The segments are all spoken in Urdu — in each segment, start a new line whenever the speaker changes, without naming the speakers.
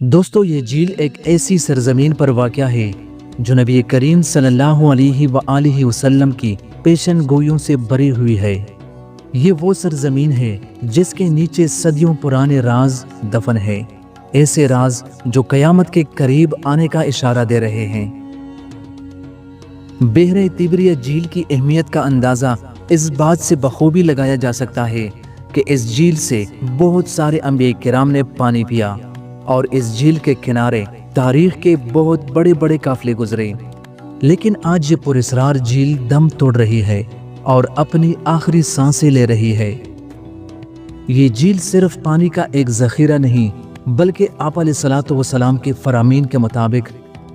دوستو یہ جھیل ایک ایسی سرزمین پر واقع ہے جو نبی کریم صلی اللہ علیہ وآلہ وسلم کی پیشن گوئیوں سے بھری ہوئی ہے۔ یہ وہ سرزمین ہے جس کے نیچے صدیوں پرانے راز دفن ہے، ایسے راز جو قیامت کے قریب آنے کا اشارہ دے رہے ہیں۔ بحر تیبریہ جھیل کی اہمیت کا اندازہ اس بات سے بخوبی لگایا جا سکتا ہے کہ اس جھیل سے بہت سارے انبیاء کرام نے پانی پیا اور اس جھیل کے کنارے تاریخ کے بہت بڑے بڑے قافلے گزرے، لیکن آج یہ پراسرار جھیل دم توڑ رہی ہے اور اپنی آخری سانسیں لے رہی ہے۔ یہ جھیل صرف پانی کا ایک ذخیرہ نہیں بلکہ آپ علیہ الصلوۃ والسلام کے فرامین کے مطابق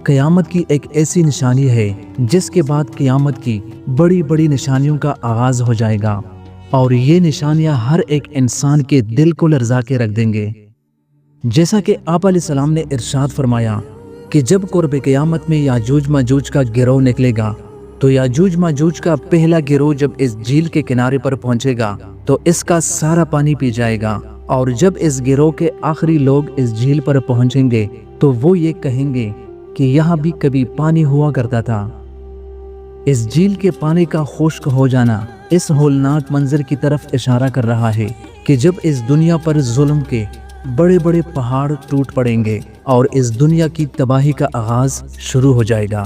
قیامت کی ایک ایسی نشانی ہے جس کے بعد قیامت کی بڑی بڑی نشانیوں کا آغاز ہو جائے گا، اور یہ نشانیاں ہر ایک انسان کے دل کو لرزا کے رکھ دیں گے۔ جیسا کہ آپ علیہ السلام نے ارشاد فرمایا کہ جب قرب قیامت میں یاجوج ماجوج کا گروہ نکلے گا تو یاجوج ماجوج کا پہلا گروہ جب اس جھیل کے کنارے پر پہنچے گا تو اس کا سارا پانی پی جائے گا، اور جب اس گروہ کے آخری لوگ اس جھیل پر پہنچیں گے تو وہ یہ کہیں گے کہ یہاں بھی کبھی پانی ہوا کرتا تھا۔ اس جھیل کے پانی کا خشک ہو جانا اس ہولناک منظر کی طرف اشارہ کر رہا ہے کہ جب اس دنیا پر ظلم کے بڑے بڑے پہاڑ ٹوٹ پڑیں گے اور اس دنیا کی تباہی کا آغاز شروع ہو جائے گا۔